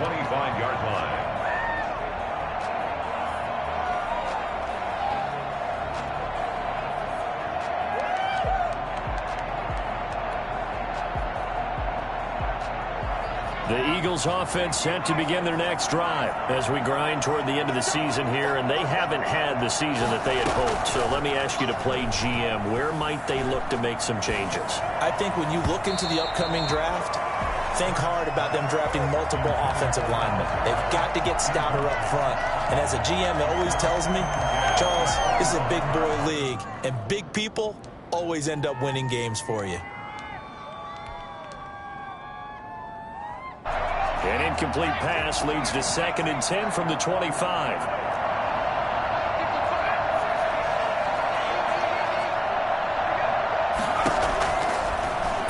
25-yard line. The Eagles offense set to begin their next drive as we grind toward the end of the season here, and they haven't had the season that they had hoped. So let me ask you to play GM. Where might they look to make some changes? I think when you look into the upcoming draft, think hard about them drafting multiple offensive linemen. They've got to get stouter up front. And as a GM, it always tells me, Charles, this is a big boy league, and big people always end up winning games for you. An incomplete pass leads to 2nd and 10 from the 25.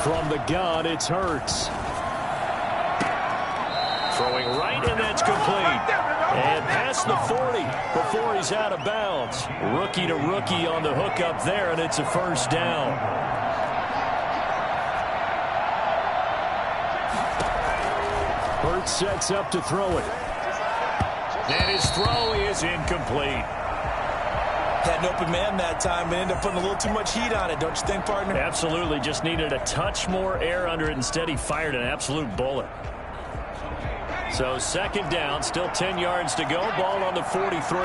From the gun, it's Hurts. Throwing right, and that's complete. And past the 40 before he's out of bounds. Rookie to rookie on the hook up there, and it's a first down. Hurts sets up to throw it. And his throw is incomplete. Had an open man that time and ended up putting a little too much heat on it, don't you think, partner? Absolutely. Just needed a touch more air under it. Instead, he fired an absolute bullet. So 2nd down, still 10 yards to go. Ball on the 43.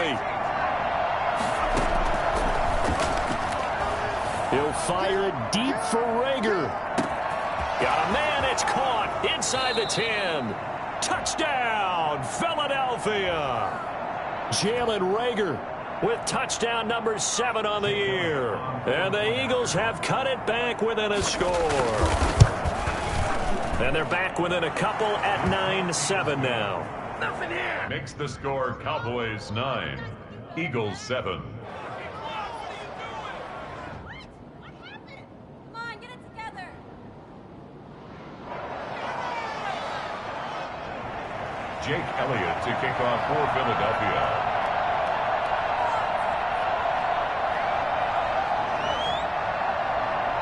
He'll fire it deep for Reagor. Got a man, it's caught inside the 10. Touchdown, Philadelphia. Jalen Reagor with touchdown number 7 on the year. And the Eagles have cut it back within a score. And they're back within a couple at 9-7 now. Nothing here. Makes the score Cowboys 9, Eagles 7. Jake Elliott to kick off for Philadelphia.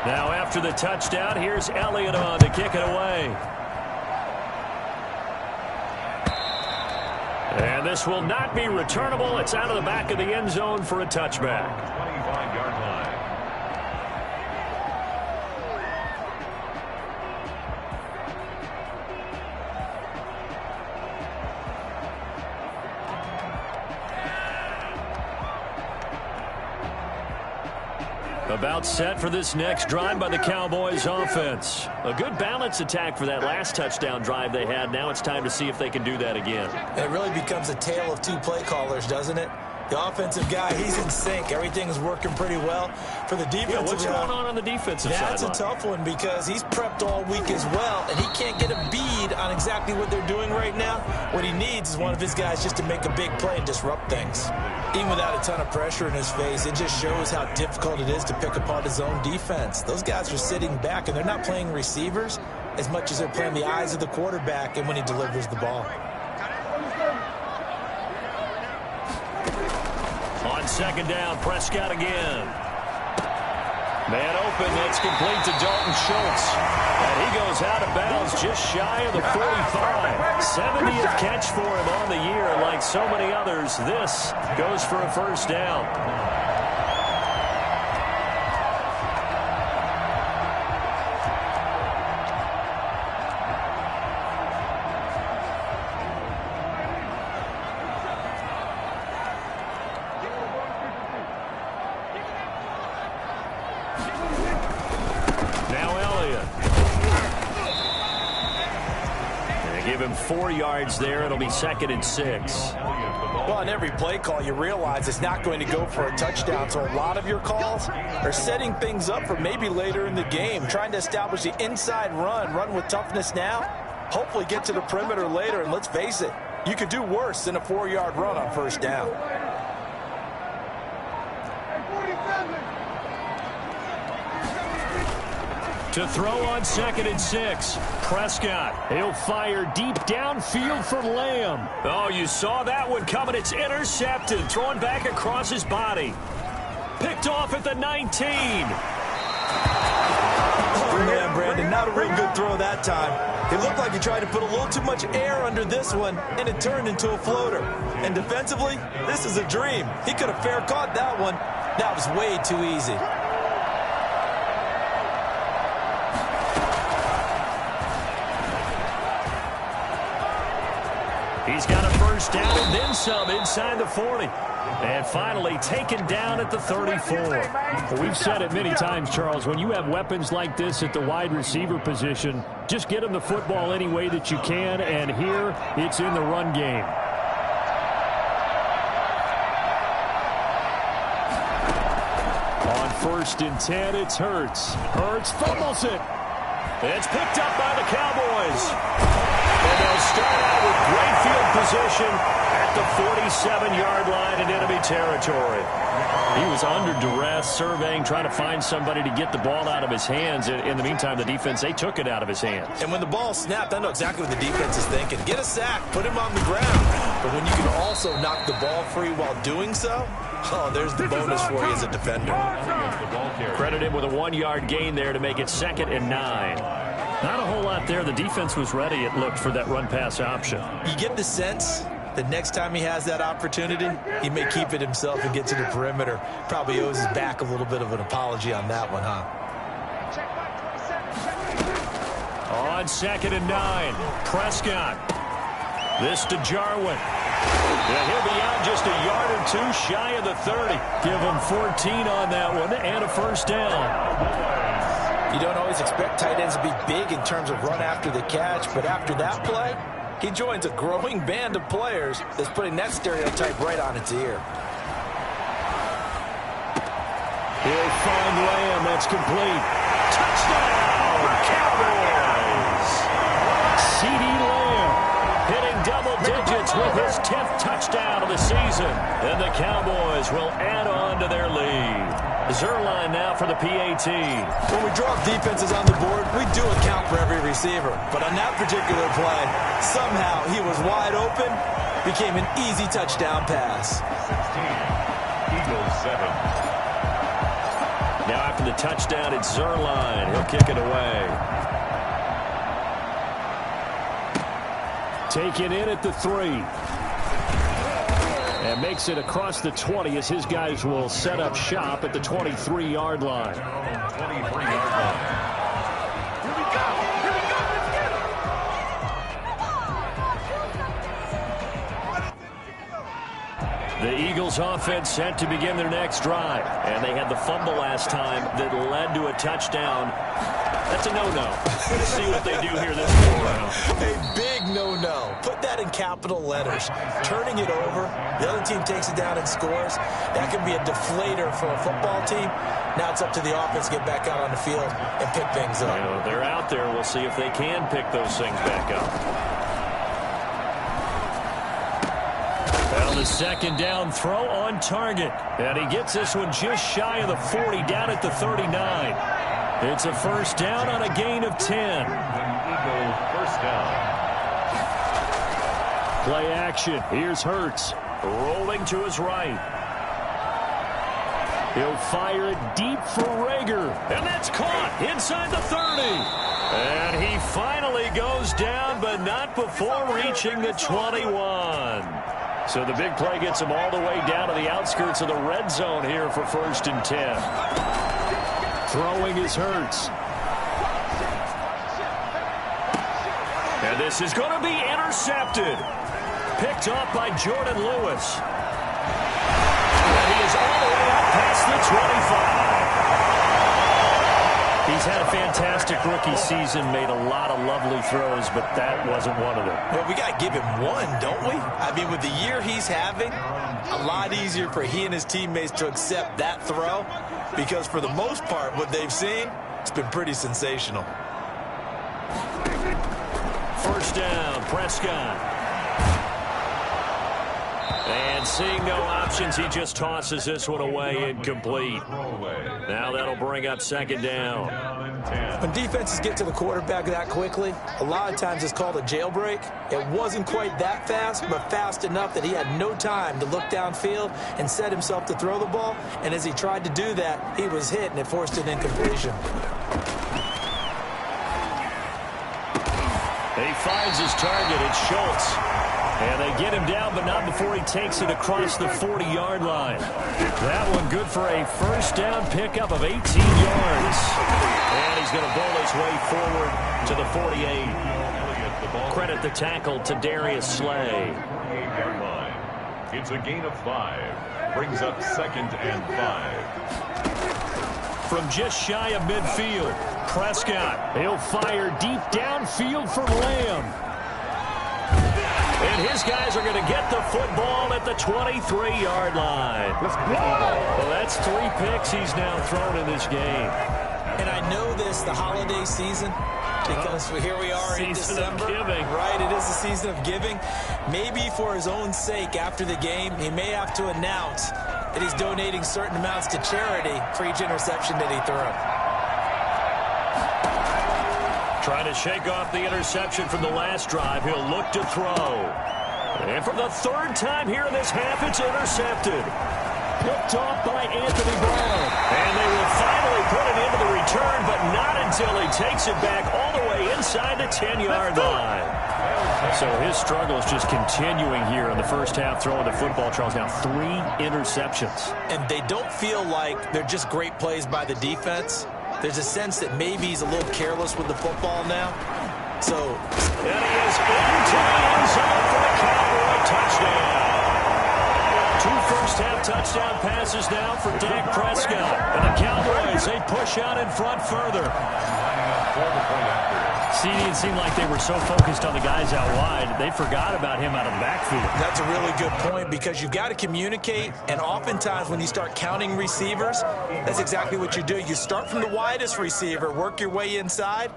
Now after the touchdown, here's Elliott on to kick it away. And this will not be returnable. It's out of the back of the end zone for a touchback. 25-yard line. About set for this next drive by the Cowboys offense. A good balance attack for that last touchdown drive they had. Now it's time to see if they can do that again. It really becomes a tale of two play callers, doesn't it? The offensive guy, he's in sync. Everything's working pretty well. For the defensive what's going on the defensive side? That's a tough one because he's prepped all week as well, and he can't get a bead on exactly what they're doing right now. What he needs is one of his guys just to make a big play and disrupt things. Even without a ton of pressure in his face, it just shows how difficult it is to pick apart his own defense. Those guys are sitting back, and they're not playing receivers as much as they're playing the eyes of the quarterback and when he delivers the ball. On 2nd down, Prescott again. Man open, that's complete to Dalton Schultz. And he goes out of bounds just shy of the 45. 70th catch for him on the year. Like so many others, this goes for a first down. Now Elliott. And they give him 4 yards there. It'll be 2nd and 6. Well, on every play call, you realize it's not going to go for a touchdown. So a lot of your calls are setting things up for maybe later in the game, trying to establish the inside run with toughness now, hopefully get to the perimeter later. And let's face it, you could do worse than a 4-yard run on first down. To throw on 2nd and 6. Prescott. He'll fire deep downfield for Lamb. Oh, you saw that one coming. It's intercepted. Thrown back across his body. Picked off at the 19. Yeah, Brandon. and not a real good throw that time. It looked like he tried to put a little too much air under this one, and it turned into a floater. And defensively, this is a dream. He could have fair caught that one. That was way too easy. He's got a first down and then some inside the 40. And finally taken down at the 34. Well, we've said it many times, Charles, when you have weapons like this at the wide receiver position, just get them the football any way that you can, and here it's in the run game. On 1st and 10, it's Hurts. Hurts fumbles it. It's picked up by the Cowboys. And they'll start out with great field position at the 47-yard line in enemy territory. He was under duress, surveying, trying to find somebody to get the ball out of his hands. In the meantime, the defense, they took it out of his hands. And when the ball snapped, I know exactly what the defense is thinking. Get a sack, put him on the ground. But when you can also knock the ball free while doing so, oh, there's the bonus for you as a defender. Credit him with a 1-yard gain there to make it 2nd and 9. Not a whole lot there. The defense was ready, it looked, for that run-pass option. You get the sense that next time he has that opportunity, he may keep it himself and get to the perimeter. Probably owes his back a little bit of an apology on that one, huh? On 2nd and 9, Prescott. This to Jarwin. Yeah, he'll be out just a yard or two shy of the 30. Give him 14 on that one and a first down. You don't always expect tight ends to be big in terms of run after the catch, but after that play, he joins a growing band of players that's putting that stereotype right on its ear. He'll find Lamb. That's complete. Touchdown, Cowboys! CeeDee Lamb hitting double digits with his 10th touchdown of the season. And the Cowboys will add on to their lead. Zuerlein now for the PAT. When we drop defenses on the board, we do account for every receiver. But on that particular play, somehow he was wide open, became an easy touchdown pass. 16, Eagles 7. Now after the touchdown, it's Zuerlein. He'll kick it away. Taken in at the 3. And makes it across the 20 as his guys will set up shop at the 23-yard line. 23-yard line. Here we go. Let's get him. The Eagles offense set to begin their next drive. And they had the fumble last time that led to a touchdown. That's a no-no. Let's see what they do here this time. A big no-no. Put that in capital letters. Turning it over, the other team takes it down and scores. That can be a deflator for a football team. Now it's up to the offense to get back out on the field and pick things up. You know, they're out there. We'll see if they can pick those things back up. Well, the 2nd down throw on target. And he gets this one just shy of the 40, down at the 39. It's a first down on a gain of 10. Eagles first down. Play action. Here's Hurts. Rolling to his right. He'll fire it deep for Reagor. And that's caught inside the 30. And he finally goes down, but not before reaching the 21. So the big play gets him all the way down to the outskirts of the red zone here for 1st and 10. Throwing is Hurts. And this is going to be intercepted. Picked off by Jordan Lewis. And he is all the way up past the 25. He's had a fantastic rookie season, made a lot of lovely throws, but that wasn't one of them. Well, we got to give him one, don't we? I mean, with the year he's having, a lot easier for he and his teammates to accept that throw, because for the most part, what they've seen, it's been pretty sensational. First down, Prescott. And seeing no options, he just tosses this one away, incomplete. Now that'll bring up 2nd down. When defenses get to the quarterback that quickly, a lot of times it's called a jailbreak. It wasn't quite that fast, but fast enough that he had no time to look downfield and set himself to throw the ball. And as he tried to do that, he was hit, and it forced an incompletion. finds his target. It's Schultz. And they get him down, but not before he takes it across the 40-yard line. That one good for a first down pickup of 18 yards. And he's going to bowl his way forward to the 48. Credit the tackle to Darius Slay. It's a gain of 5. Brings up 2nd and 5. From just shy of midfield, Prescott. He'll fire deep downfield for Lamb. And his guys are going to get the football at the 23-yard line. Well, that's 3 picks he's now thrown in this game. And I know this, the holiday season, because here we are in December. Right, it is the season of giving. Maybe for his own sake after the game, he may have to announce that he's donating certain amounts to charity for each interception that he threw. Trying to shake off the interception from the last drive. He'll look to throw. And for the 3rd time here in this half, it's intercepted. Picked off by Anthony Brown. And they will finally put it into the return, but not until he takes it back all the way inside the 10-yard line. So his struggle is just continuing here in the first half, throwing the football. Charles, now 3 interceptions. And they don't feel like they're just great plays by the defense. There's a sense that maybe he's a little careless with the football now. So, and he is into the end zone for the Cowboy touchdown. 2 first-half touchdown passes now for Dak Prescott. And the Cowboys, they push out in front further. See, it seemed like they were so focused on the guys out wide, they forgot about him out of the backfield. That's a really good point because you've got to communicate, and oftentimes when you start counting receivers, that's exactly what you do. You start from the widest receiver, work your way inside.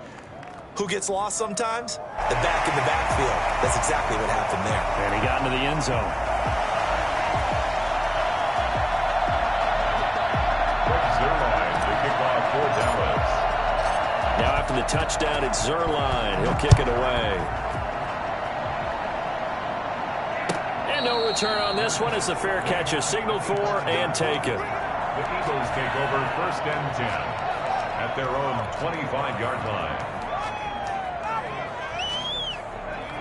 Who gets lost sometimes? The back in the backfield. That's exactly what happened there. And he got into the end zone. Zerline to kick off for Dallas. Now after the touchdown, it's Zerline. He'll kick it away. And no return on this one. It's a fair catch, a signal for, and take it. The Eagles take over 1st and 10 at their own 25-yard line.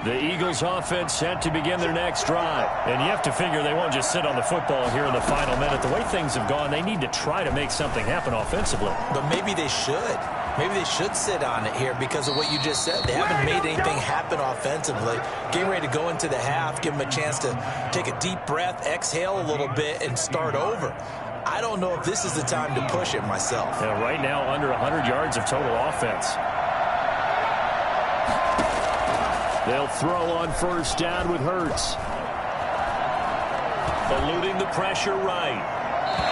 The Eagles offense set to begin their next drive. And you have to figure they won't just sit on the football here in the final minute. The way things have gone, they need to try to make something happen offensively. But maybe they should. Maybe they should sit on it here because of what you just said. They haven't made anything happen offensively. Getting ready to go into the half, give them a chance to take a deep breath, exhale a little bit, and start over. I don't know if this is the time to push it myself. Yeah, right now, under 100 yards of total offense. They'll throw on first down with Hurts. Eluding the pressure right.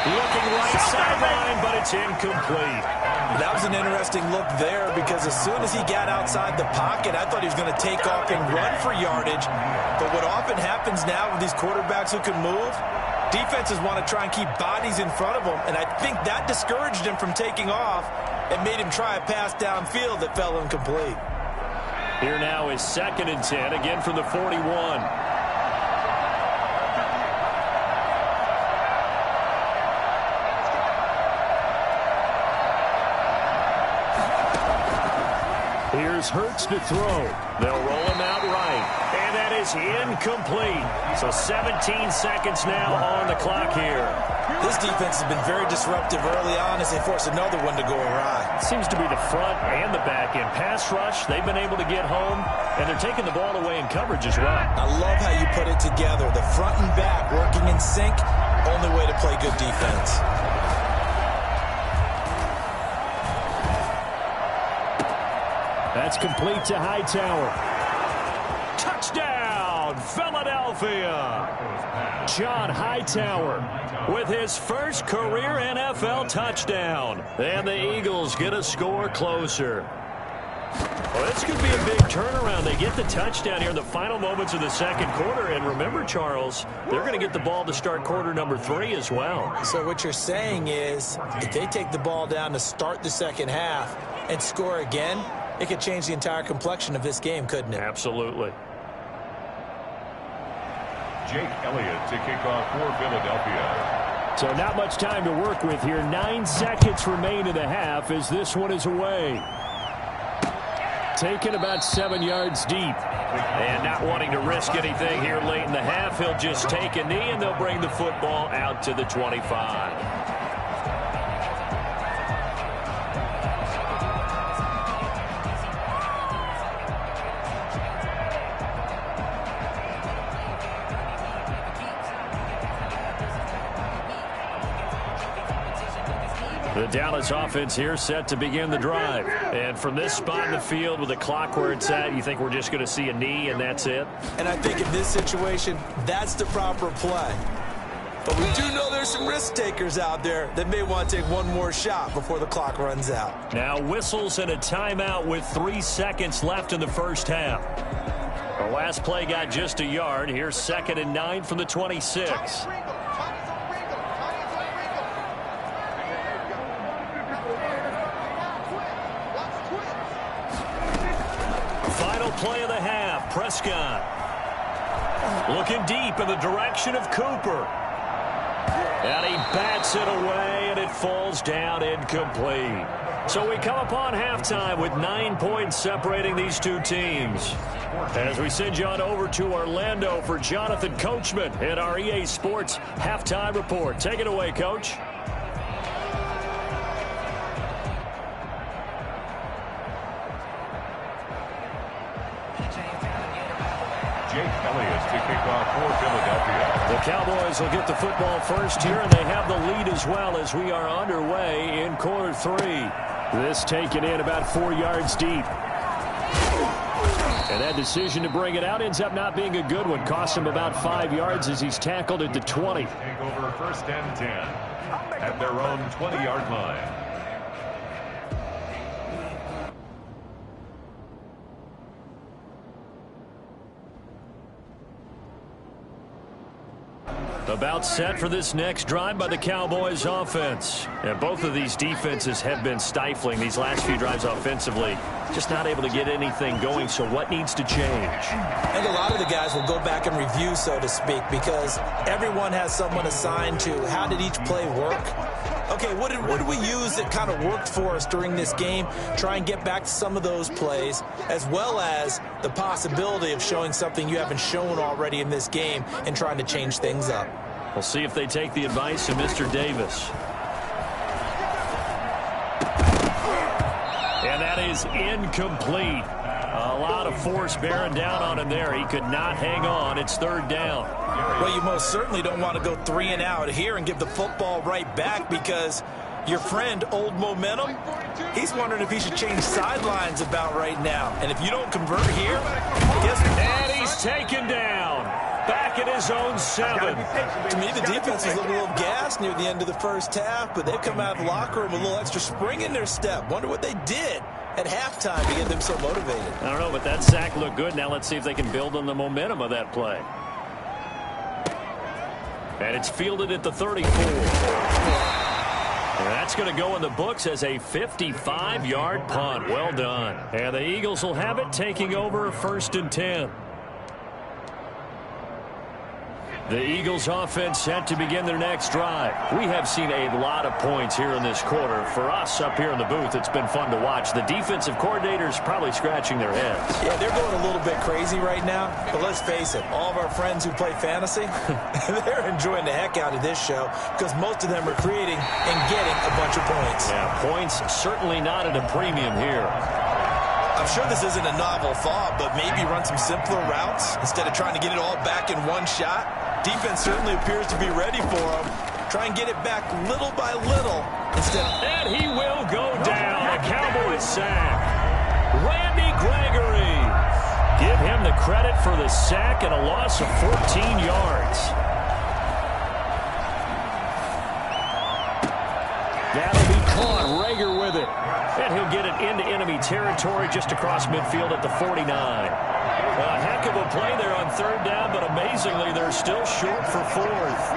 Looking right sideline, but it's incomplete. That was an interesting look there because as soon as he got outside the pocket, I thought he was going to take off and run for yardage. But what often happens now with these quarterbacks who can move, defenses want to try and keep bodies in front of them, and I think that discouraged him from taking off and made him try a pass downfield that fell incomplete. Here now is 2nd and 10, again from the 41. Here's Hurts to throw. They'll roll him out right. And that is incomplete. So 17 seconds now on the clock here. This defense has been very disruptive early on as they force another one to go awry. Seems to be the front and the back end. Pass rush, they've been able to get home, and they're taking the ball away in coverage as well. I love how you put it together. The front and back working in sync, only way to play good defense. That's complete to Hightower. Touchdown, Philadelphia! John Hightower with his first career NFL touchdown. And the Eagles get a score closer. Well, this could be a big turnaround. They get the touchdown here in the final moments of the second quarter. And remember, Charles, they're going to get the ball to start quarter number 3 as well. So what you're saying is if they take the ball down to start the second half and score again, it could change the entire complexion of this game, couldn't it? Absolutely. Jake Elliott to kick off for Philadelphia. So not much time to work with here. 9 seconds remain in the half as this one is away. taken about 7 yards deep. And not wanting to risk anything here late in the half, he'll just take a knee, and they'll bring the football out to the 25. The Dallas offense here set to begin the drive. And from this spot in the field with the clock where it's at, you think we're just going to see a knee and that's it? And I think in this situation, that's the proper play. But we do know there's some risk takers out there that may want to take one more shot before the clock runs out. Now whistles and a timeout with 3 seconds left in the first half. The last play got just a yard. Here's 2nd and 9 from the 26. Play of the half. Prescott looking deep in the direction of Cooper. And he bats it away, and it falls down incomplete. So we come upon halftime with 9 points separating these two teams. As we send you on over to Orlando for Jonathan Coachman at our EA Sports Halftime Report. Take it away, Coach. Jake Elliott to kick off for Philadelphia. The Cowboys will get the football first here, and they have the lead as well as we are underway in quarter 3. This taken in about 4 yards deep. And that decision to bring it out ends up not being a good one. Cost him about 5 yards as he's tackled at the 20. Take over 1st and 10 at their own 20-yard line. About set for this next drive by the Cowboys offense. And both of these defenses have been stifling these last few drives offensively. Just not able to get anything going, so what needs to change? I think a lot of the guys will go back and review, so to speak, because everyone has someone assigned to how did each play work. Okay, what did we use that kind of worked for us during this game? Try and get back to some of those plays, as well as the possibility of showing something you haven't shown already in this game and trying to change things up. We'll see if they take the advice of Mr. Davis. And that is incomplete. A lot of force bearing down on him there. He could not hang on. It's 3rd down. Well, you most certainly don't want to go 3 and out here and give the football right back, because your friend, Old Momentum, he's wondering if he should change sidelines about right now. And if you don't convert here, guess what? And he's taken down. Back at his own 7. To me, the defense was a little gassed near the end of the first half, but they've come out of the locker room with a little extra spring in their step. Wonder what they did at halftime to get them so motivated. I don't know, but that sack looked good. Now let's see if they can build on the momentum of that play. And it's fielded at the 34. And that's going to go in the books as a 55-yard punt. Well done. And the Eagles will have it, taking over 1st and 10. The Eagles offense set to begin their next drive. We have seen a lot of points here in this quarter. For us up here in the booth, it's been fun to watch. The defensive coordinators probably scratching their heads. Yeah, they're going a little bit crazy right now. But let's face it, all of our friends who play fantasy, they're enjoying the heck out of this show, because most of them are creating and getting a bunch of points. Yeah, points certainly not at a premium here. I'm sure this isn't a novel thought, but maybe run some simpler routes instead of trying to get it all back in one shot. Defense certainly appears to be ready for him. Try and get it back little by little instead. And he will go down. A Cowboys sack. Randy Gregory. Give him the credit for the sack and a loss of 14 yards. That'll be caught. Rager with it. And he'll get it into enemy territory just across midfield at the 49. A heck of a play there on 3rd down, but amazingly, they're still short for 4th.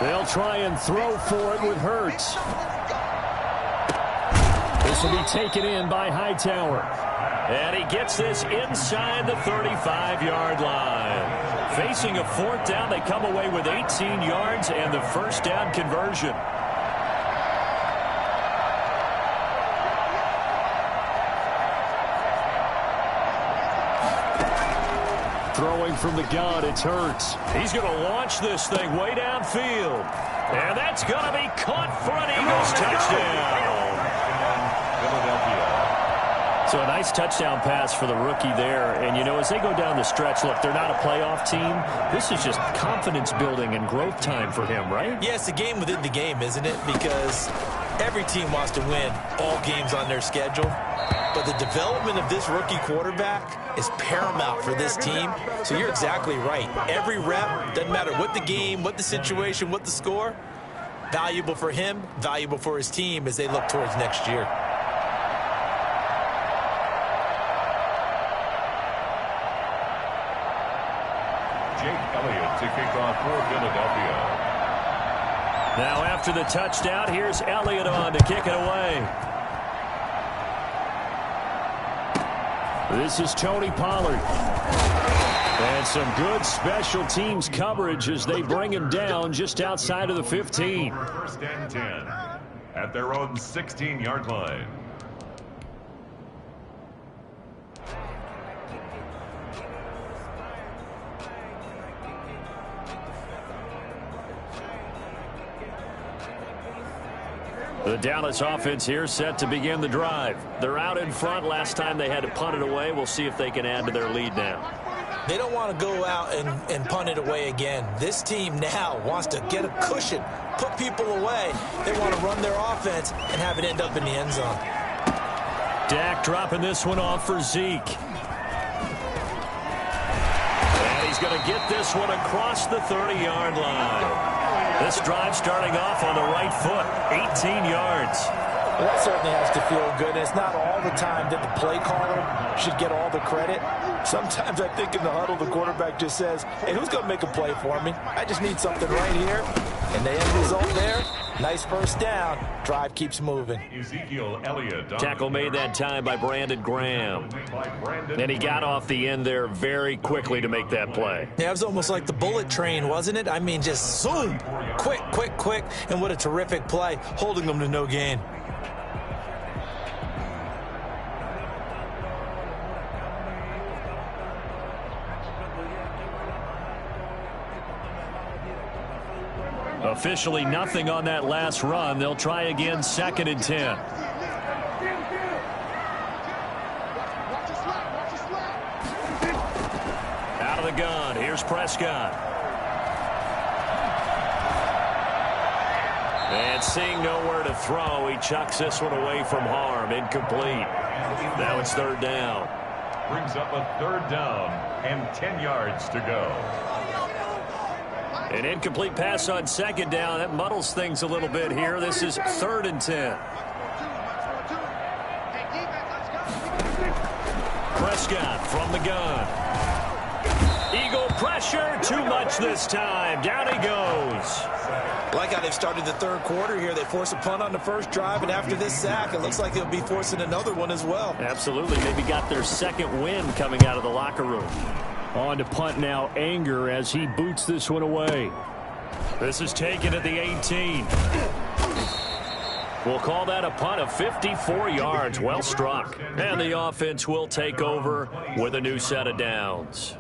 They'll try and throw for it with Hurts. This will be taken in by Hightower. And he gets this inside the 35-yard line. Facing a fourth down, they come away with 18 yards and the first down conversion. Throwing from the gun, it's Hurts. He's going to launch this thing way downfield. And that's going to be caught for an Eagles touchdown. Philadelphia. So a nice touchdown pass for the rookie there. And, you know, as they go down the stretch, look, they're not a playoff team. This is just confidence building and growth time for him, right? Yeah, it's a game within the game, isn't it? Because every team wants to win all games on their schedule. But the development of this rookie quarterback is paramount for this team. So you're exactly right. Every rep, doesn't matter what the game, what the situation, what the score, valuable for him, valuable for his team as they look towards next year. Jake Elliott to kick off for Philadelphia. Now after the touchdown, here's Elliott on to kick it away. This is Tony Pollard. And some good special teams coverage as they bring him down just outside of the 15. First and 10 at their own 16-yard line. The Dallas offense here set to begin the drive. They're out in front. Last time they had to punt it away. We'll see if they can add to their lead now. They don't want to go out and punt it away again. This team now wants to get a cushion, put people away. They want to run their offense and have it end up in the end zone. Dak dropping this one off for Zeke. And he's going to get this one across the 30-yard line. This drive starting off on the right foot, 18 yards. Well, that certainly has to feel good. It's not all the time that the play caller should get all the credit. Sometimes I think in the huddle, the quarterback just says, hey, who's going to make a play for me? I just need something right here. And the end result there, nice first down. Drive keeps moving. Ezekiel Elliott. Tackle made that time by Brandon Graham. And he got off the end there very quickly to make that play. Yeah, it was almost like the bullet train, wasn't it? I mean, just zoom, quick, quick, quick. And what a terrific play, holding them to no gain. Officially nothing on that last run. They'll try again, 2nd and 10. Out of the gun. Here's Prescott. And seeing nowhere to throw, he chucks this one away from harm. Incomplete. Now it's 3rd down. Brings up a 3rd down and 10 yards to go. An incomplete pass on 2nd down. That muddles things a little bit here. This is 3rd and 10. Prescott from the gun. Eagle pressure. Too much this time. Down he goes. Like how they've started the 3rd quarter here. They force a punt on the first drive, and after this sack, it looks like they'll be forcing another one as well. Absolutely. Maybe got their 2nd win coming out of the locker room. On to punt now, Anger, as he boots this one away. This is taken at the 18. We'll call that a punt of 54 yards. Well struck. And the offense will take over with a new set of downs.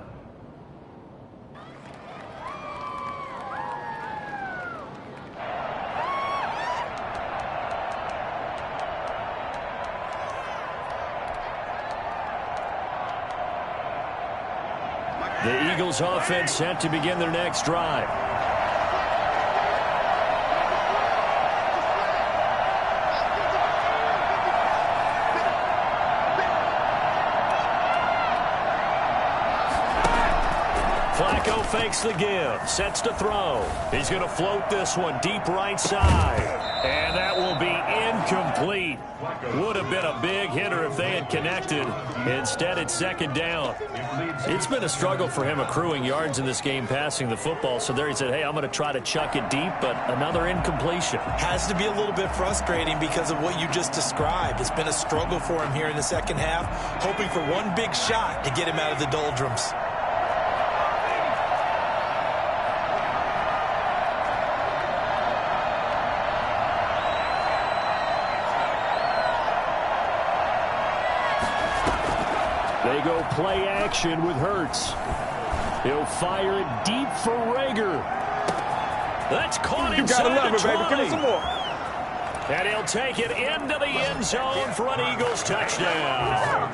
The Eagles offense set to begin their next drive. Flacco fakes the give, sets to throw. He's going to float this one deep right side. And that will be incomplete. Would have been a big hitter if they had connected. Instead, it's 2nd down. It's been a struggle for him accruing yards in this game passing the football. So there he said, hey, I'm going to try to chuck it deep, but another incompletion. Has to be a little bit frustrating because of what you just described. It's been a struggle for him here in the 2nd half, hoping for one big shot to get him out of the doldrums. They go play action with Hurts. He'll fire it deep for Rager. That's caught inside the 20. You gotta love it, baby. Give me some more. And he'll take it into the end zone for an Eagles touchdown.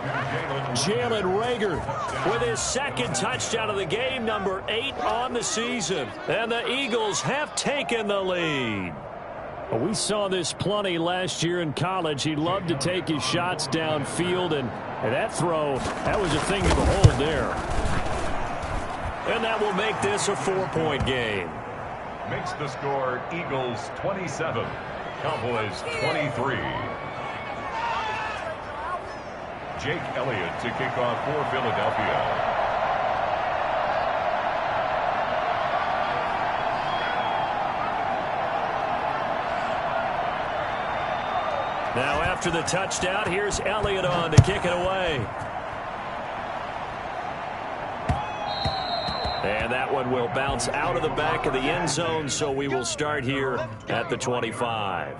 Jalen Rager with his second touchdown of the game, number 8 on the season. And the Eagles have taken the lead. We saw this plenty last year in college. He loved to take his shots downfield, and that throw, that was a thing to behold there. And that will make this a 4-point game. Makes the score Eagles 27, Cowboys 23. Jake Elliott to kick off for Philadelphia. Now after the touchdown, here's Elliott on to kick it away. And that one will bounce out of the back of the end zone, so we will start here at the 25.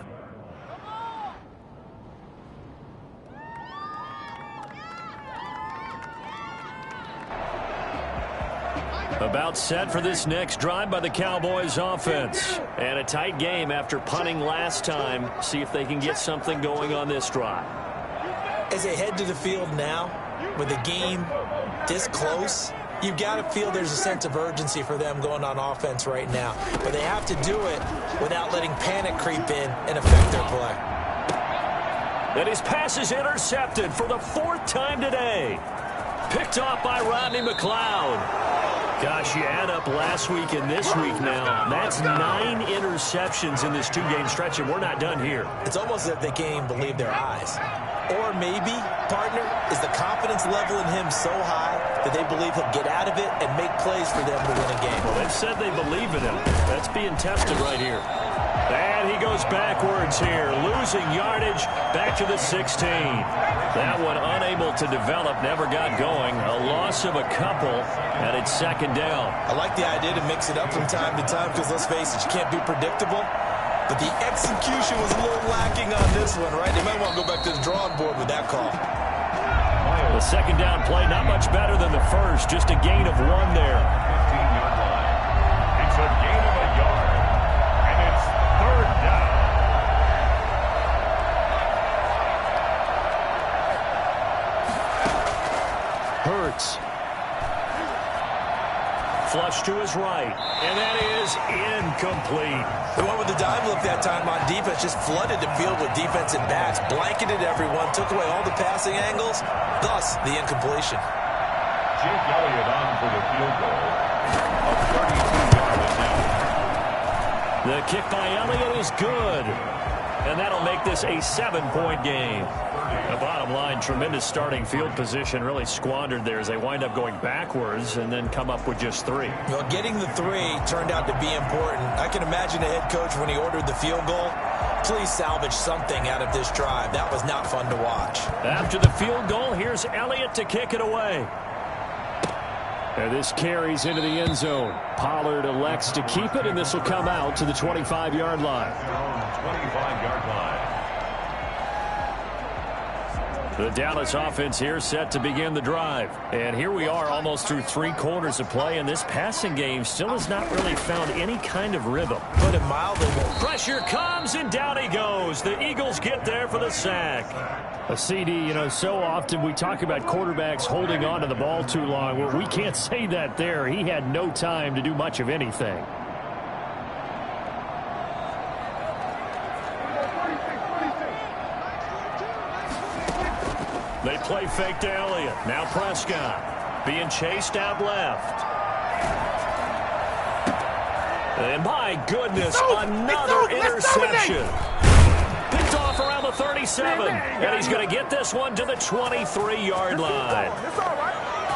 About set for this next drive by the Cowboys offense. And a tight game after punting last time. See if they can get something going on this drive. As they head to the field now, with the game this close, you've got to feel there's a sense of urgency for them going on offense right now. But they have to do it without letting panic creep in and affect their play. And his pass is intercepted for the 4th time today. Picked off by Rodney McLeod. Gosh, you add up last week and this week now. That's 9 interceptions in this 2-game stretch, and we're not done here. It's almost as if they can't even believe their eyes. Or maybe, partner, is the confidence level in him so high that they believe he'll get out of it and make plays for them to win a game. Well, they've said they believe in him. That's being tested right here. And he goes backwards here, losing yardage back to the 16. That one unable to develop, never got going. A loss of a couple, and it's 2nd down. I like the idea to mix it up from time to time because, let's face it, you can't be predictable. But the execution was a little lacking on this one, right? They might want to go back to the drawing board with that call. The 2nd down play, not much better than the first, just a gain of 1 there. 15-yard line. It's a gain of a yard, and it's 3rd down. Hurts. Flush to his right, and that is incomplete. The one with the dive look that time on defense just flooded the field with defensive backs, blanketed everyone, took away all the passing angles, thus the incompletion. Jake Elliott on for the field goal of 32-yard attempt. The kick by Elliott is good, and that'll make this a 7-point game. The bottom line, tremendous starting field position, really squandered there as they wind up going backwards and then come up with just 3. Well, getting the 3 turned out to be important. I can imagine the head coach when he ordered the field goal. Please salvage something out of this drive. That was not fun to watch. After the field goal, here's Elliott to kick it away. And this carries into the end zone. Pollard elects to keep it, and this will come out to the 25-yard line. 25-yard line. The Dallas offense here set to begin the drive. And here we are almost through 3 quarters of play, and this passing game still has not really found any kind of rhythm. Put it mildly. Pressure comes, and down he goes. The Eagles get there for the sack. A CD, you know, so often we talk about quarterbacks holding on to the ball too long. Well, we can't say that there. He had no time to do much of anything. They play fake to Elliott. Now Prescott being chased out left. And my goodness, another interception. Picked off around the 37. And he's going to get this one to the 23-yard line.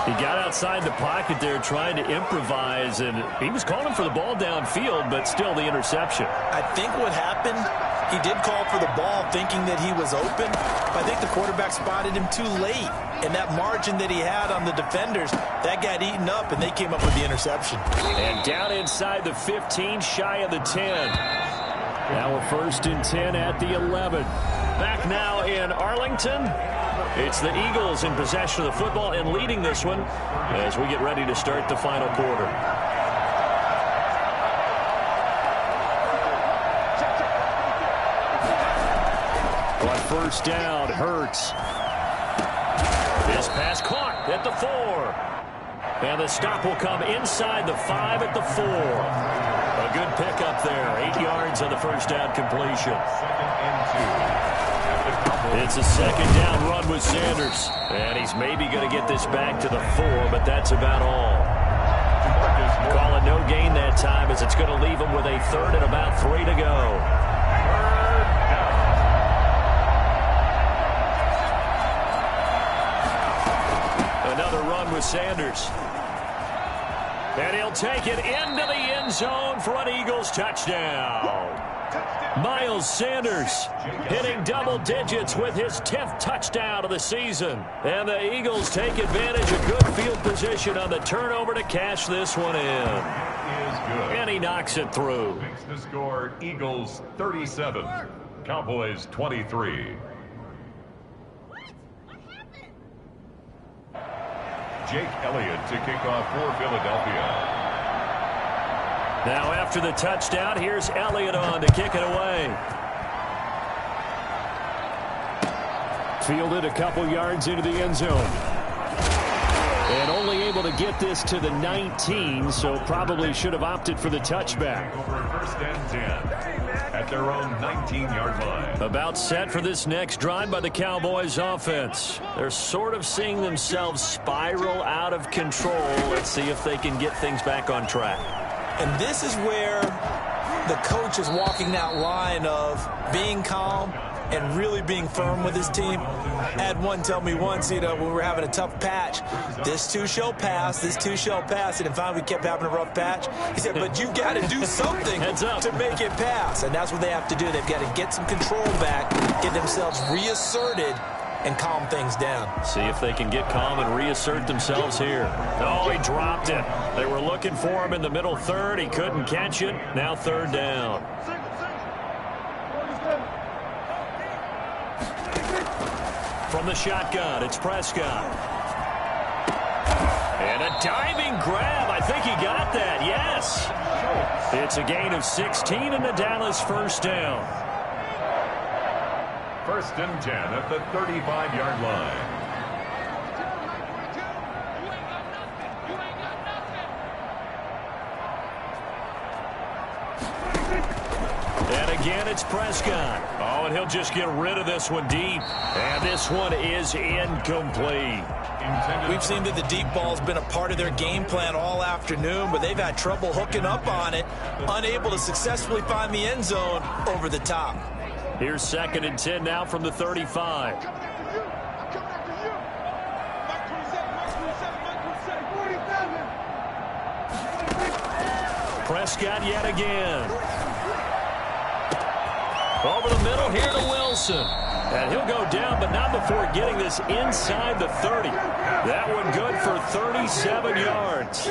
He got outside the pocket there trying to improvise, and he was calling for the ball downfield, but still the interception. I think what happened, he did call for the ball thinking that he was open, but I think the quarterback spotted him too late. And that margin that he had on the defenders, that got eaten up, and they came up with the interception. And down inside the 15, shy of the 10. Now we're 1st and 10 at the 11. Back now in Arlington. It's the Eagles in possession of the football and leading this one as we get ready to start the final quarter. On first down, Hurts. This pass caught at the 4. And the stop will come inside the 5 at the 4. A good pickup there. 8 yards on the first down completion. It's a second down run with Sanders. And he's maybe going to get this back to the 4, but that's about all. Calling no gain that time as it's going to leave him with a third and about 3 to go. Another run with Sanders. And he'll take it into the end zone for an Eagles touchdown. Miles Sanders hitting double digits with his 10th touchdown of the season. And the Eagles take advantage of good field position on the turnover to cash this one in. And he knocks it through. Makes the score Eagles 37, Cowboys 23. Jake Elliott to kick off for Philadelphia. Now after the touchdown, here's Elliott on to kick it away. Fielded a couple yards into the end zone. And only able to get this to the 19, so probably should have opted for the touchback. Over first and 10 at their own 19-yard line. About set for this next drive by the Cowboys offense. They're sort of seeing themselves spiral out of control. Let's see if they can get things back on track. And this is where the coach is walking that line of being calm and really being firm with his team. I had one tell me once, when we were having a tough patch, this too shall pass, this too shall pass. And finally we kept having a rough patch. He said, but you got to do something to make it pass. And that's what they have to do. They've got to get some control back, get themselves reasserted, and calm things down. See if they can get calm and reassert themselves here. Oh, he dropped it. They were looking for him in the middle third. He couldn't catch it. Now third down. From the shotgun, it's Prescott. And a diving grab. I think he got that. Yes. It's a gain of 16 and the Dallas first down. First and 10 at the 35-yard line. And again, it's Prescott. Oh, and he'll just get rid of this one deep. And this one is incomplete. We've seen that the deep ball's been a part of their game plan all afternoon, but they've had trouble hooking up on it, unable to successfully find the end zone over the top. Here's second and 10 now from the 35. Prescott yet again. Over the middle here to Wilson. And he'll go down, but not before getting this inside the 30. That one good for 37 yards.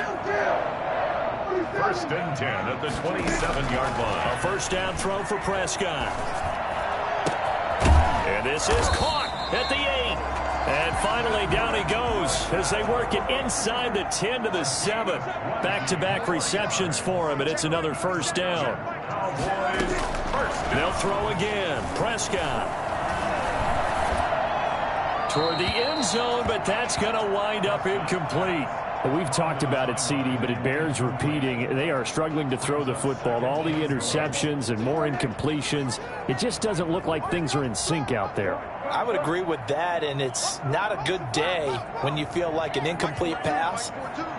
First and 10 at the 27-yard line. A first down throw for Prescott. And this is caught at the 8. And finally down he goes as they work it inside the 10 to the 7. Back-to-back receptions for him, and it's another first down. They'll throw again. Prescott. Toward the end zone, but that's going to wind up incomplete. We've talked about it, CD, but it bears repeating. They are struggling to throw the football. All the interceptions and more incompletions. It just doesn't look like things are in sync out there. I would agree with that, and it's not a good day when you feel like an incomplete pass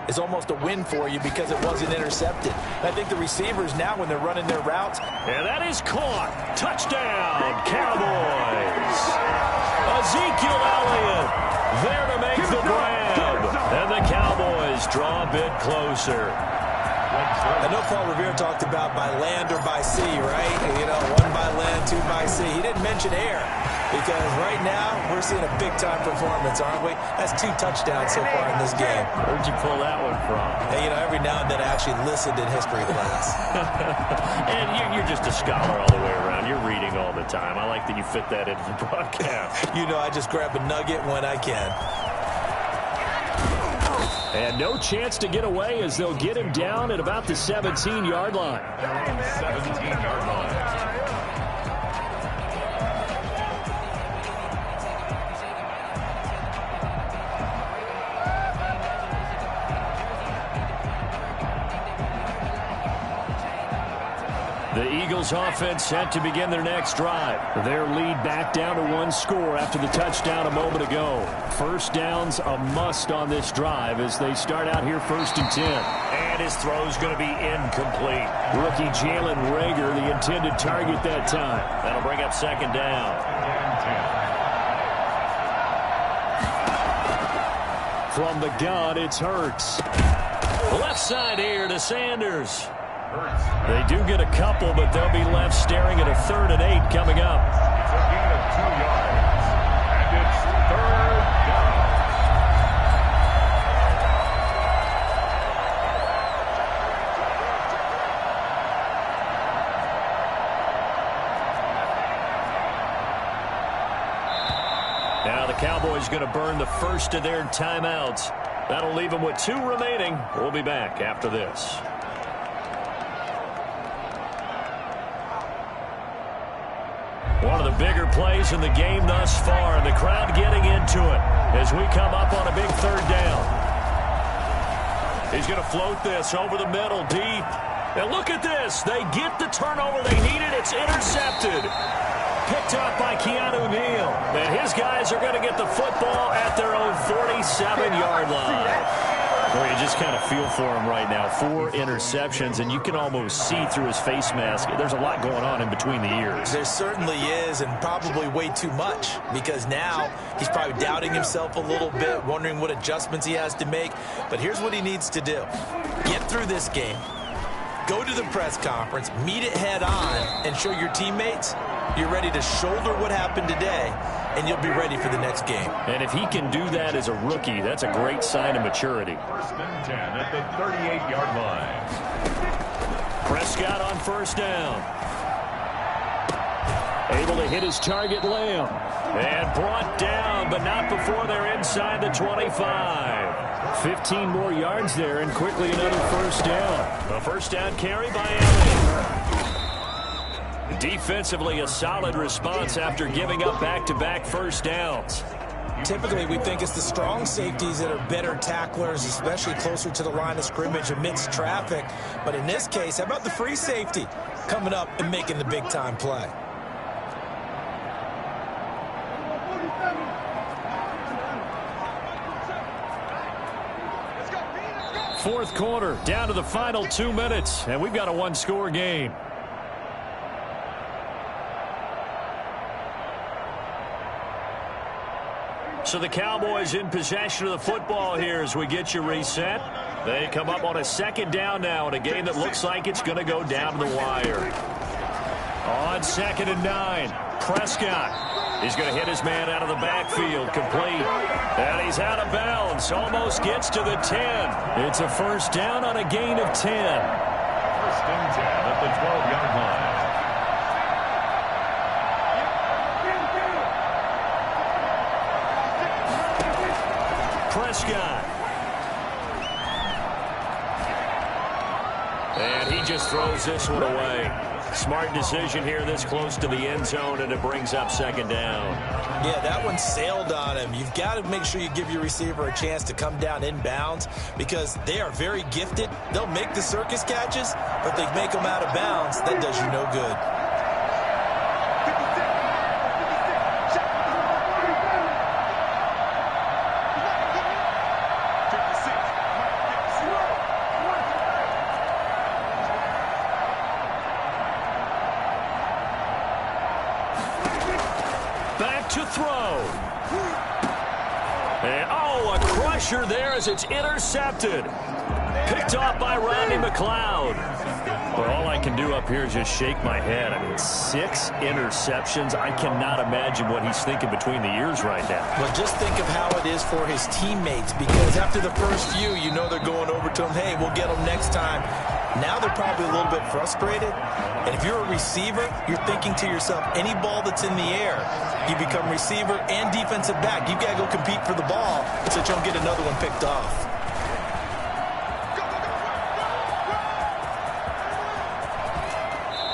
is almost a win for you because it wasn't intercepted. I think the receivers now, when they're running their routes. And that is caught. Touchdown, Cowboys. Ezekiel Elliott there to make the grab. And the Cowboys draw a bit closer. I know Paul Revere talked about by land or by sea, right? One by land, two by sea. He didn't mention air. Because right now, we're seeing a big-time performance, aren't we? That's 2 touchdowns so far in this game. Where'd you pull that one from? Hey, you know, every now and then I actually listened in history class. And you're just a scholar all the way around. You're reading all the time. I like that you fit that into the broadcast. You know, I just grab a nugget when I can. And no chance to get away as they'll get him down at about the 17-yard line. 17-yard line. The Eagles offense set to begin their next drive. Their lead back down to 1 score after the touchdown a moment ago. First down's a must on this drive as they start out here 1st and 10. And his throw's going to be incomplete. Rookie Jalen Reagor, the intended target that time. That'll bring up 2nd down. From the gun, it's Hurts. Left side here to Sanders. They do get a couple, but they'll be left staring at a 3rd and 8 coming up. It's a gain of 2 yards, and it's 3rd down. Now the Cowboys going to burn the first of their timeouts. That'll leave them with 2 remaining. We'll be back after this. One of the bigger plays in the game thus far, and the crowd getting into it as we come up on a big 3rd down. He's going to float this over the middle, deep. And look at this. They get the turnover they needed. It's intercepted. Picked up by Keanu Neal. And his guys are going to get the football at their own 47-yard line. Well, you just kind of feel for him right now. 4 interceptions, and you can almost see through his face mask. There's a lot going on in between the ears. There certainly is, and probably way too much, because now he's probably doubting himself a little bit, wondering what adjustments he has to make. But here's what he needs to do. Get through this game. Go to the press conference, meet it head on, and show your teammates you're ready to shoulder what happened today, and you'll be ready for the next game. And if he can do that as a rookie, that's a great sign of maturity. 1st and 10 at the 38-yard line. Prescott on 1st down. Able to hit his target, Lamb. And brought down, but not before they're inside the 25. 15 more yards there, and quickly another 1st down. A 1st down carry by Elliott. Defensively, a solid response after giving up back-to-back 1st downs. Typically, we think it's the strong safeties that are better tacklers, especially closer to the line of scrimmage amidst traffic. But in this case, how about the free safety coming up and making the big-time play? Fourth quarter, down to the final 2 minutes, and we've got a 1-score game. So the Cowboys in possession of the football here as we get you reset. They come up on a 2nd down now in a game that looks like it's going to go down to the wire. On 2nd and 9, Prescott. He's going to hit his man out of the backfield, complete. And he's out of bounds, almost gets to the 10. It's a 1st down on a gain of 10. 1st and 10 at the 12-yard line. Prescott. And he just throws this one away. Smart decision here this close to the end zone, and it brings up 2nd down. Yeah, that one sailed on him. You've got to make sure you give your receiver a chance to come down inbounds because they are very gifted. They'll make the circus catches, but they make them out of bounds. That does you no good. To throw. And, a crusher there as it's intercepted. Picked off by Rodney McLeod. Well, all I can do up here is just shake my head. I mean, 6 interceptions. I cannot imagine what he's thinking between the ears right now. Well, just think of how it is for his teammates, because after the first few, you know they're going over to him, hey, we'll get them next time. Now they're probably a little bit frustrated. And if you're a receiver, you're thinking to yourself, any ball that's in the air, you become receiver and defensive back. You've got to go compete for the ball so that you don't get another one picked off.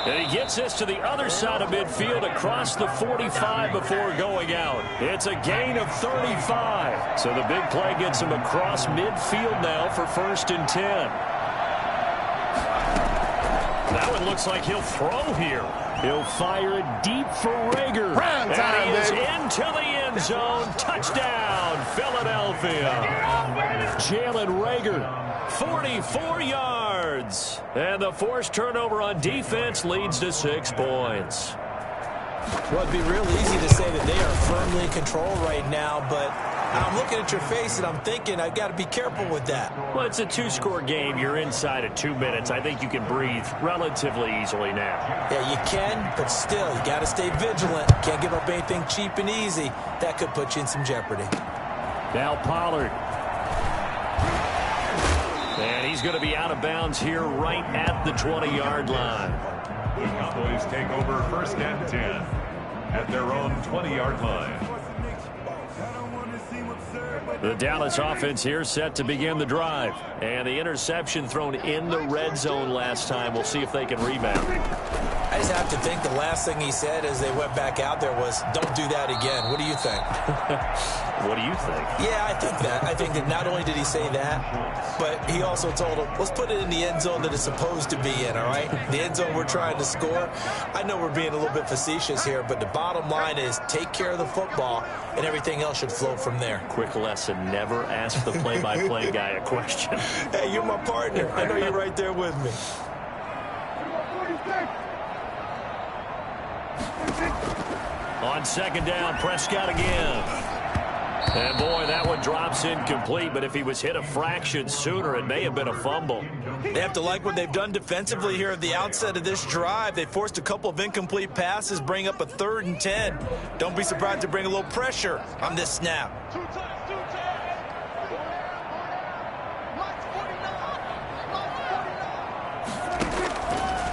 And he gets this to the other side of midfield across the 45 before going out. It's a gain of 35. So the big play gets him across midfield now for 1st and 10. That one looks like he'll throw here. He'll fire it deep for Reagor. And he is into the end zone. Touchdown, Philadelphia. Jalen Reagor. 44 yards. And the forced turnover on defense leads to 6 points. Well, it'd be real easy to say that they are firmly in control right now, but I'm looking at your face and I'm thinking I've got to be careful with that. Well, it's a 2-score game. You're inside of 2 minutes. I think you can breathe relatively easily now. Yeah, you can, but still, you got to stay vigilant. Can't give up anything cheap and easy. That could put you in some jeopardy. Now Pollard. And he's going to be out of bounds here right at the 20-yard line. The Cowboys take over 1st and 10 at their own 20-yard line. The Dallas offense here set to begin the drive. And the interception thrown in the red zone last time. We'll see if they can rebound. I just have to think the last thing he said as they went back out there was, don't do that again. What do you think? What do you think? Yeah, I think that. I think that not only did he say that, but he also told him, let's put it in the end zone that it's supposed to be in, all right? The end zone we're trying to score. I know we're being a little bit facetious here, but the bottom line is take care of the football, and everything else should flow from there. Quick lesson, never ask the play-by-play guy a question. Hey, you're my partner. I know you're right there with me. On 2nd down, Prescott again. And boy, that one drops incomplete, but if he was hit a fraction sooner, it may have been a fumble. They have to like what they've done defensively here at the outset of this drive. They forced a couple of incomplete passes, bring up a 3rd and 10. Don't be surprised to bring a little pressure on this snap.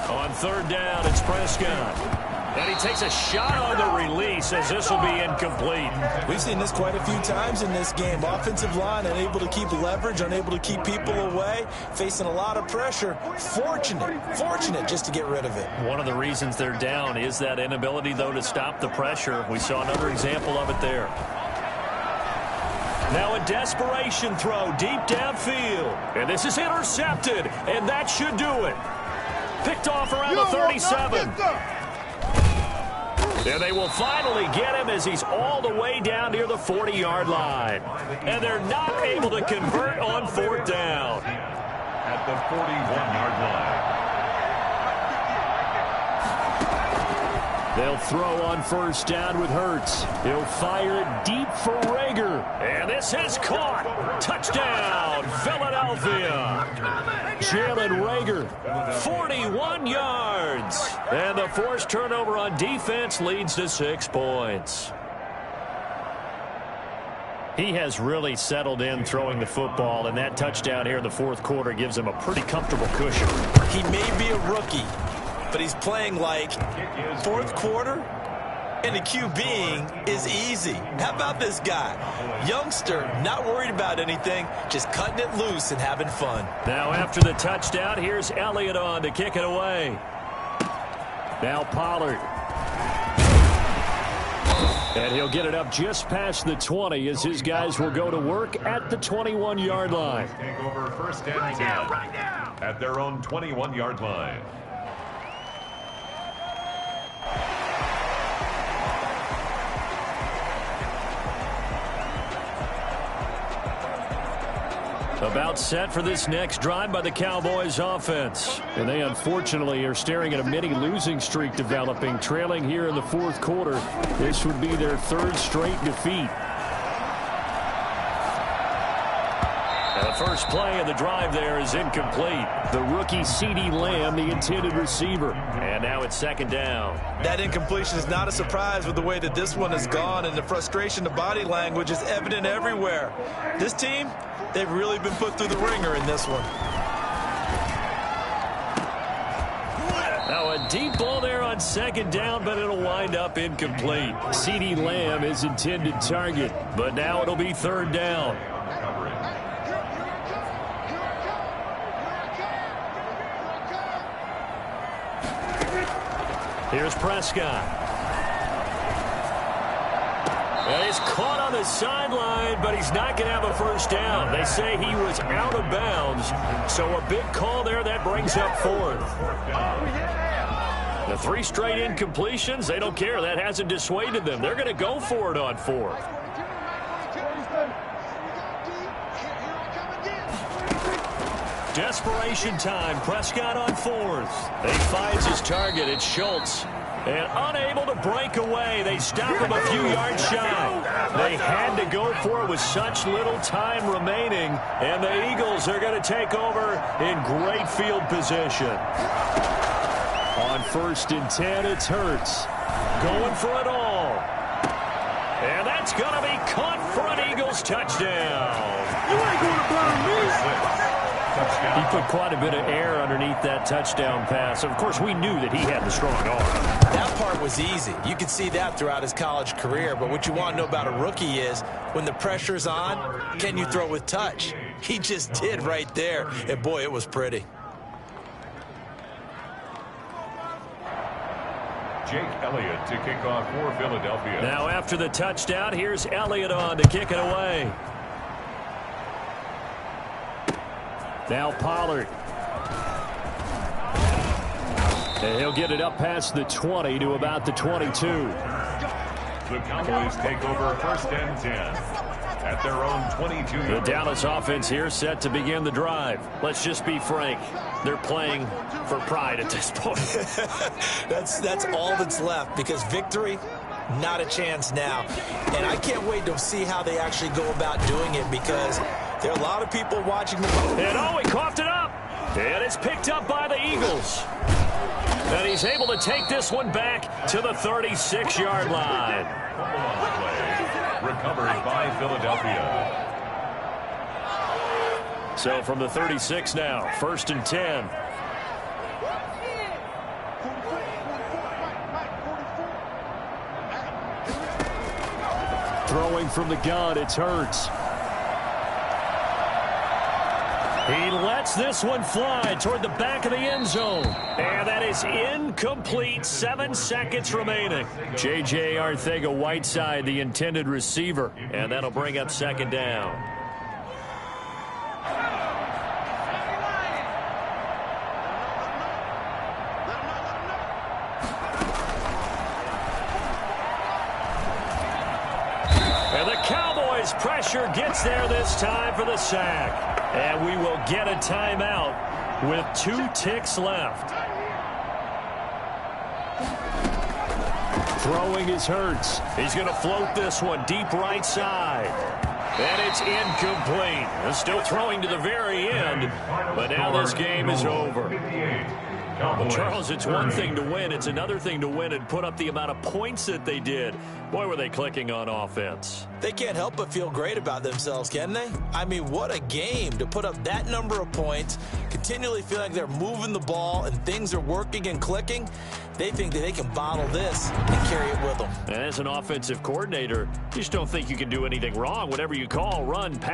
On 3rd down, it's Prescott. And he takes a shot on the release as this will be incomplete. We've seen this quite a few times in this game. Offensive line unable to keep leverage, unable to keep people away, facing a lot of pressure. Fortunate just to get rid of it. One of the reasons they're down is that inability, though, to stop the pressure. We saw another example of it there. Now a desperation throw deep downfield. And this is intercepted, and that should do it. Picked off around the 37. And they will finally get him as he's all the way down near the 40-yard line. And they're not able to convert on 4th down. At the 41-yard line. They'll throw on 1st down with Hurts. He'll fire it deep for Reagor. And this is caught. Touchdown, Philadelphia. Jalen Reagor, 41 yards. And the forced turnover on defense leads to 6 points. He has really settled in throwing the football, and that touchdown here in the 4th quarter gives him a pretty comfortable cushion. He may be a rookie, but he's playing like 4th quarter, and the QBing is easy. How about this guy? Youngster, not worried about anything, just cutting it loose and having fun. Now after the touchdown, here's Elliott on to kick it away. Now Pollard. And he'll get it up just past the 20 as his guys will go to work at the 21-yard line. Take over 1st and 10 at their own 21-yard line. About set for this next drive by the Cowboys offense. And they unfortunately are staring at a mini losing streak developing, trailing here in the 4th quarter. This would be their 3rd straight defeat. The first play of the drive there is incomplete. The rookie CeeDee Lamb, the intended receiver. And now it's second down. That incompletion is not a surprise with the way that this one has gone, and the frustration, the body language is evident everywhere. This team, they've really been put through the ringer in this one. Now a deep ball there on second down, but it'll wind up incomplete. CeeDee Lamb is intended target. But now it'll be third down. Here's Prescott. And he's caught on the sideline, but he's not going to have a first down. They say he was out of bounds, so a big call there that brings up fourth. The 3 straight incompletions, they don't care. That hasn't dissuaded them. They're going to go for it on fourth. Desperation time. Prescott on fourth. He finds his target. It's Schultz. And unable to break away. They stop him a few yards shy. They had to go for it with such little time remaining. And the Eagles are going to take over in great field position. On 1st and 10, it's Hurts. Going for it all. And that's going to be caught for an Eagles touchdown. You ain't going to burn me. He put quite a bit of air underneath that touchdown pass. Of course, we knew that he had the strong arm. That part was easy. You could see that throughout his college career. But what you want to know about a rookie is when the pressure's on, can you throw with touch? He just did right there. And, boy, it was pretty. Jake Elliott to kick off for Philadelphia. Now after the touchdown, here's Elliott on to kick it away. Now Pollard. And he'll get it up past the 20 to about the 22. The Cowboys take over 1st and 10 at their own 22. The Dallas offense here set to begin the drive. Let's just be frank. They're playing for pride at this point. That's all that's left, because victory, not a chance now. And I can't wait to see how they actually go about doing it, because there are a lot of people watching the ball. And oh, he coughed it up. And it's picked up by the Eagles. And he's able to take this one back to the 36-yard line. Recovered by Philadelphia. So from the 36 now, 1st and 10. Throwing from the gun, it's Hurts. He lets this one fly toward the back of the end zone. And that is incomplete. 7 seconds remaining. J.J. Arcega-Whiteside, the intended receiver. And that'll bring up second down. And the Cowboys' pressure gets there this time for the sack. And we will get a timeout with 2 ticks left. Throwing is Hurts. He's going to float this one deep right side. And it's incomplete. They're still throwing to the very end. But now this game is over. Well, Charles, it's one thing to win. It's another thing to win and put up the amount of points that they did. Boy, were they clicking on offense. They can't help but feel great about themselves, can they? I mean, what a game to put up that number of points, continually feel like they're moving the ball and things are working and clicking. They think that they can bottle this and carry it with them. And as an offensive coordinator, you just don't think you can do anything wrong. Whatever you call, run, pass.